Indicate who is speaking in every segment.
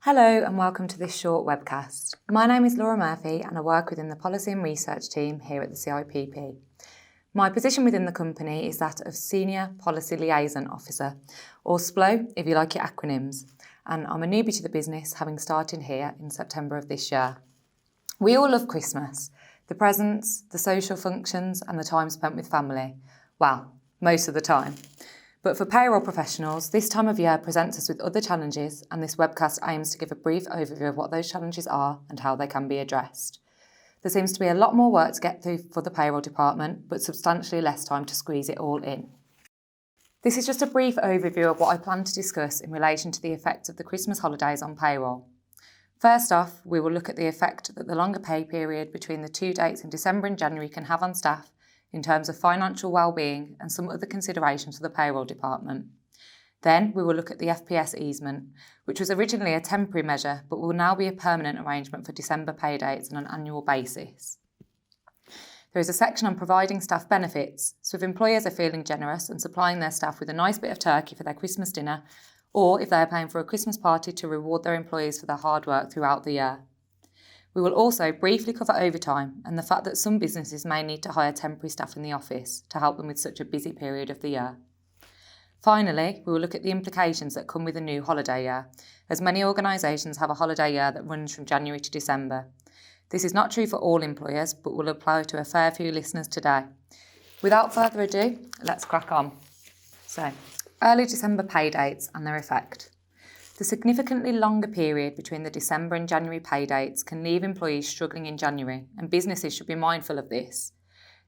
Speaker 1: Hello and welcome to this short webcast. My name is Lora Murphy and I work within the Policy and Research team here at the CIPP. My position within the company is that of Senior Policy Liaison Officer, or SPLO if you like your acronyms, and I'm a newbie to the business, having started here in September of this year. We all love Christmas, the presents, the social functions and the time spent with family. Well, most of the time. But for payroll professionals, this time of year presents us with other challenges, and this webcast aims to give a brief overview of what those challenges are and how they can be addressed. There seems to be a lot more work to get through for the payroll department, but substantially less time to squeeze it all in. This is just a brief overview of what I plan to discuss in relation to the effect of the Christmas holidays on payroll. First off, we will look at the effect that the longer pay period between the two dates in December and January can have on staff in terms of financial well-being and some other considerations for the payroll department. Then we will look at the FPS Easement, which was originally a temporary measure but will now be a permanent arrangement for December pay dates on an annual basis. There is a section on providing staff benefits, so if employers are feeling generous and supplying their staff with a nice bit of turkey for their Christmas dinner, or if they are paying for a Christmas party to reward their employees for their hard work throughout the year. We will also briefly cover overtime and the fact that some businesses may need to hire temporary staff in the office to help them with such a busy period of the year. Finally, we will look at the implications that come with a new holiday year, as many organisations have a holiday year that runs from January to December. This is not true for all employers, but will apply to a fair few listeners today. Without further ado, let's crack on. So, early December pay dates and their effect. The significantly longer period between the December and January pay dates can leave employees struggling in January, and businesses should be mindful of this.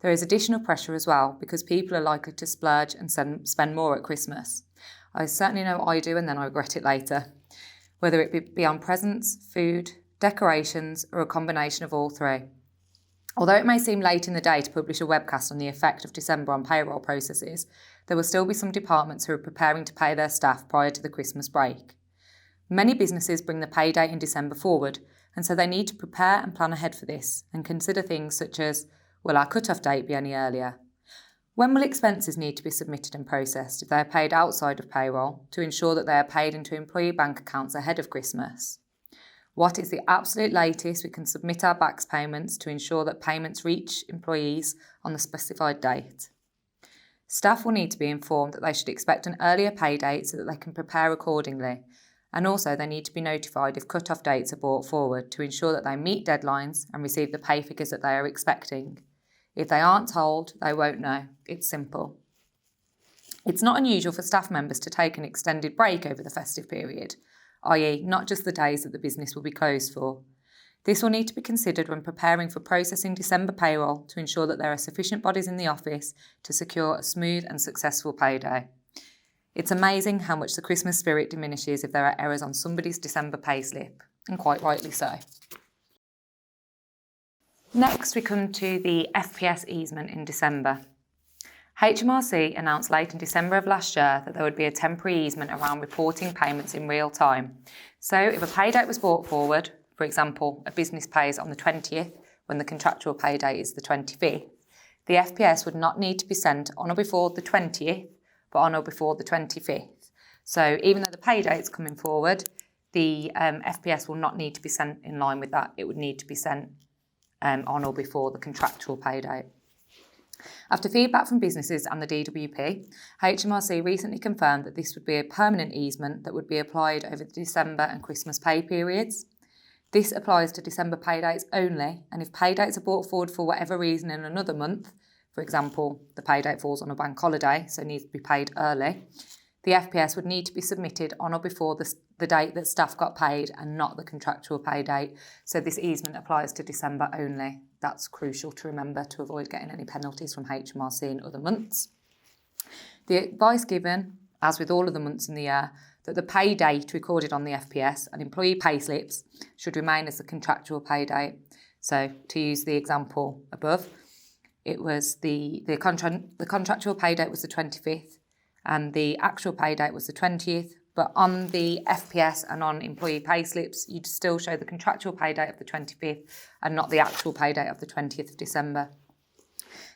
Speaker 1: There is additional pressure as well because people are likely to splurge and spend more at Christmas. I certainly know I do, and then I regret it later. Whether it be on presents, food, decorations, or a combination of all three. Although it may seem late in the day to publish a webcast on the effect of December on payroll processes, there will still be some departments who are preparing to pay their staff prior to the Christmas break. Many businesses bring the pay date in December forward, and so they need to prepare and plan ahead for this and consider things such as, will our cut-off date be any earlier? When will expenses need to be submitted and processed if they are paid outside of payroll to ensure that they are paid into employee bank accounts ahead of Christmas? What is the absolute latest we can submit our BACS payments to ensure that payments reach employees on the specified date? Staff will need to be informed that they should expect an earlier pay date so that they can prepare accordingly. And also they need to be notified if cut-off dates are brought forward to ensure that they meet deadlines and receive the pay figures that they are expecting. If they aren't told, they won't know. It's simple. It's not unusual for staff members to take an extended break over the festive period, i.e. not just the days that the business will be closed for. This will need to be considered when preparing for processing December payroll to ensure that there are sufficient bodies in the office to secure a smooth and successful payday. It's amazing how much the Christmas spirit diminishes if there are errors on somebody's December payslip, and quite rightly so. Next, we come to the FPS Easement in December. HMRC announced late in December of last year that there would be a temporary easement around reporting payments in real time. So if a pay date was brought forward, for example, a business pays on the 20th when the contractual pay date is the 25th, the FPS would not need to be sent on or before the 20th, but on or before the 25th. So even though the pay date's coming forward, the FPS will not need to be sent in line with that. It would need to be sent on or before the contractual pay date. After feedback from businesses and the DWP, HMRC recently confirmed that this would be a permanent easement that would be applied over the December and Christmas pay periods. This applies to December pay dates only, and if pay dates are brought forward for whatever reason in another month, for example, the pay date falls on a bank holiday, so needs to be paid early, the FPS would need to be submitted on or before the date that staff got paid and not the contractual pay date. So this easement applies to December only. That's crucial to remember to avoid getting any penalties from HMRC in other months. The advice given, as with all of the months in the year, that the pay date recorded on the FPS and employee payslips should remain as the contractual pay date. So to use the example above, it was the contractual pay date was the 25th and the actual pay date was the 20th, but on the FPS and on employee payslips, you'd still show the contractual pay date of the 25th and not the actual pay date of the 20th of December.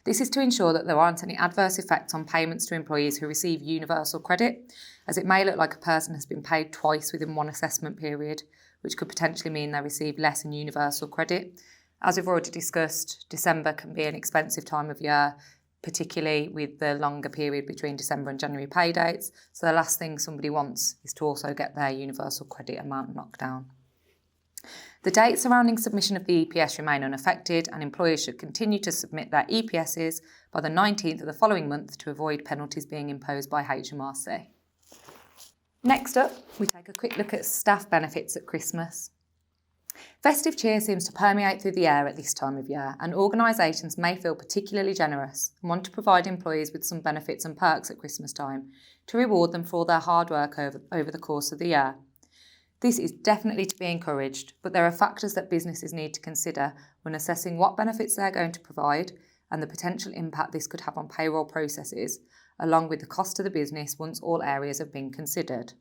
Speaker 1: This is to ensure that there aren't any adverse effects on payments to employees who receive universal credit, as it may look like a person has been paid twice within one assessment period, which could potentially mean they receive less in universal credit. As we've already discussed, December can be an expensive time of year, particularly with the longer period between December and January pay dates. So the last thing somebody wants is to also get their universal credit amount knocked down. The dates surrounding submission of the EPS remain unaffected, and employers should continue to submit their EPSs by the 19th of the following month to avoid penalties being imposed by HMRC. Next up, we take a quick look at staff benefits at Christmas. Festive cheer seems to permeate through the air at this time of year, and organisations may feel particularly generous and want to provide employees with some benefits and perks at Christmas time to reward them for all their hard work over the course of the year. This is definitely to be encouraged, but there are factors that businesses need to consider when assessing what benefits they're going to provide and the potential impact this could have on payroll processes, along with the cost to the business once all areas have been considered.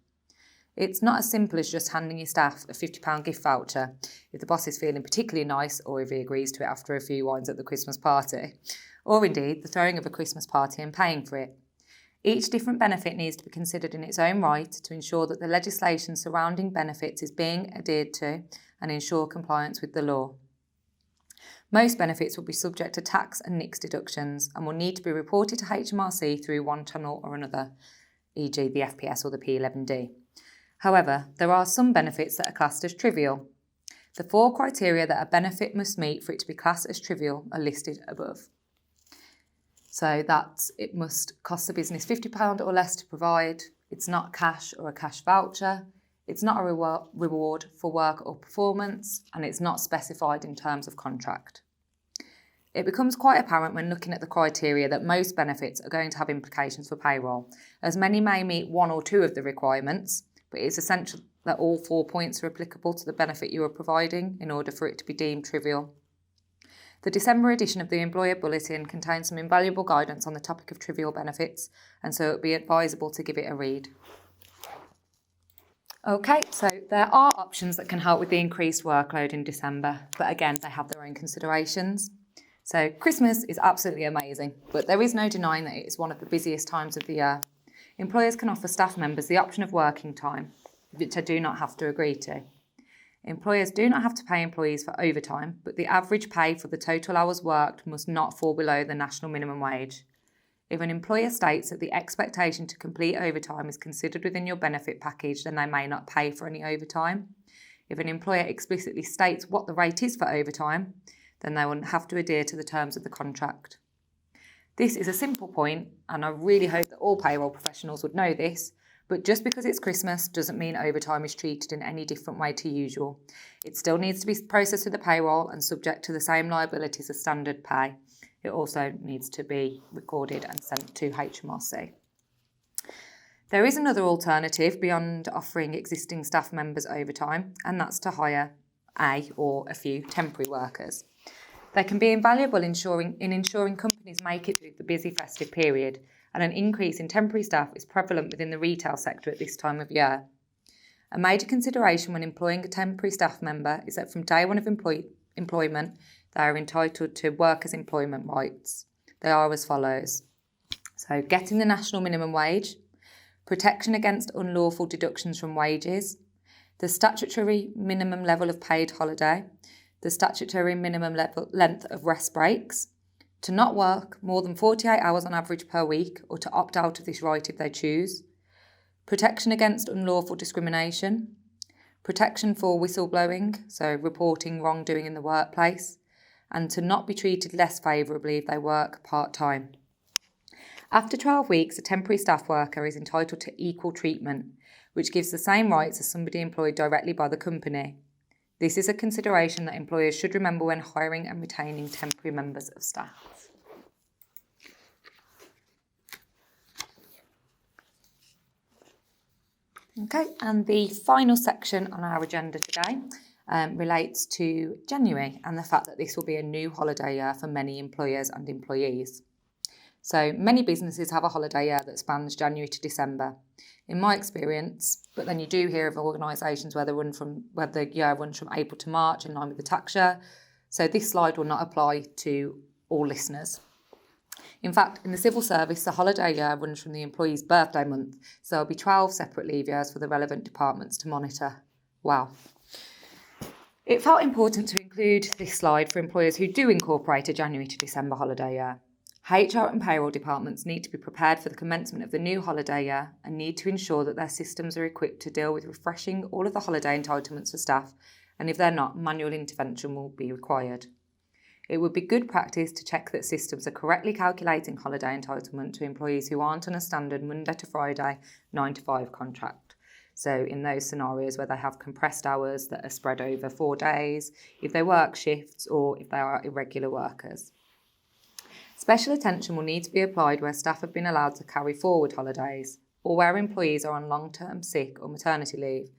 Speaker 1: It's not as simple as just handing your staff a £50 gift voucher if the boss is feeling particularly nice or if he agrees to it after a few wines at the Christmas party, or indeed the throwing of a Christmas party and paying for it. Each different benefit needs to be considered in its own right to ensure that the legislation surrounding benefits is being adhered to and ensure compliance with the law. Most benefits will be subject to tax and NICS deductions and will need to be reported to HMRC through one channel or another, e.g. the FPS or the P11D. However, there are some benefits that are classed as trivial. The 4 criteria that a benefit must meet for it to be classed as trivial are listed above. So that it must cost the business £50 or less to provide, it's not cash or a cash voucher, it's not a reward for work or performance, and it's not specified in terms of contract. It becomes quite apparent when looking at the criteria that most benefits are going to have implications for payroll, as many may meet 1 or 2 of the requirements, but it's essential that all 4 points are applicable to the benefit you are providing in order for it to be deemed trivial. The December edition of the Employer Bulletin contains some invaluable guidance on the topic of trivial benefits, and so it would be advisable to give it a read. Okay, so there are options that can help with the increased workload in December, but again, they have their own considerations. So Christmas is absolutely amazing, but there is no denying that it is one of the busiest times of the year. Employers can offer staff members the option of working time, which they do not have to agree to. Employers do not have to pay employees for overtime, but the average pay for the total hours worked must not fall below the national minimum wage. If an employer states that the expectation to complete overtime is considered within your benefit package, then they may not pay for any overtime. If an employer explicitly states what the rate is for overtime, then they will have to adhere to the terms of the contract. This is a simple point, and I really hope that all payroll professionals would know this, but just because it's Christmas doesn't mean overtime is treated in any different way to usual. It still needs to be processed through the payroll and subject to the same liabilities as standard pay. It also needs to be recorded and sent to HMRC. There is another alternative beyond offering existing staff members overtime, and that's to hire a or a few temporary workers. They can be invaluable in ensuring companies make it through the busy festive period, and an increase in temporary staff is prevalent within the retail sector at this time of year. A major consideration when employing a temporary staff member is that from day one of employment, they are entitled to workers' employment rights. They are as follows. So, getting the national minimum wage, protection against unlawful deductions from wages, the statutory minimum level of paid holiday, the statutory minimum length of rest breaks, to not work more than 48 hours on average per week or to opt out of this right if they choose, protection against unlawful discrimination, protection for whistleblowing, so reporting wrongdoing in the workplace, and to not be treated less favourably if they work part-time. After 12 weeks, a temporary staff worker is entitled to equal treatment, which gives the same rights as somebody employed directly by the company. This is a consideration that employers should remember when hiring and retaining temporary members of staff. Okay, and the final section on our agenda today relates to January and the fact that this will be a new holiday year for many employers and employees. So many businesses have a holiday year that spans January to December. In my experience, but then you do hear of organisations where the year runs from April to March in line with the tax year. So this slide will not apply to all listeners. In fact, in the civil service, the holiday year runs from the employee's birthday month, so there'll be 12 separate leave years for the relevant departments to monitor. Wow. It felt important to include this slide for employers who do incorporate a January to December holiday year. HR and payroll departments need to be prepared for the commencement of the new holiday year and need to ensure that their systems are equipped to deal with refreshing all of the holiday entitlements for staff, and if they're not, manual intervention will be required. It would be good practice to check that systems are correctly calculating holiday entitlement to employees who aren't on a standard Monday to Friday 9 to 5 contract. So in those scenarios where they have compressed hours that are spread over 4 days, if they work shifts or if they are irregular workers. Special attention will need to be applied where staff have been allowed to carry forward holidays, or where employees are on long-term sick or maternity leave,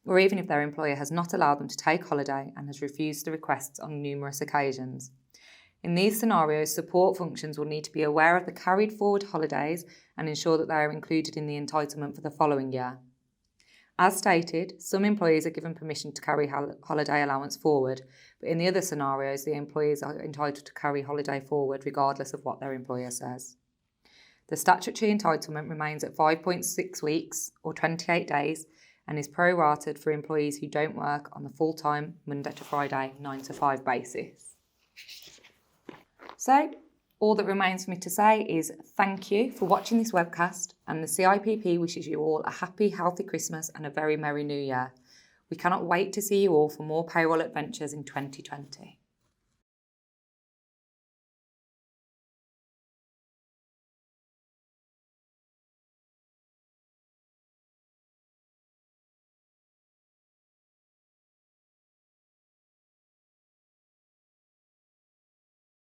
Speaker 1: or even if their employer has not allowed them to take holiday and has refused the requests on numerous occasions. In these scenarios, support functions will need to be aware of the carried forward holidays and ensure that they are included in the entitlement for the following year. As stated, some employees are given permission to carry holiday allowance forward, but in the other scenarios, the employees are entitled to carry holiday forward regardless of what their employer says. The statutory entitlement remains at 5.6 weeks or 28 days and is prorated for employees who don't work on the full-time Monday to Friday 9 to 5 basis. So, all that remains for me to say is thank you for watching this webcast, and the CIPP wishes you all a happy, healthy Christmas and a very Merry New Year. We cannot wait to see you all for more payroll adventures in 2020.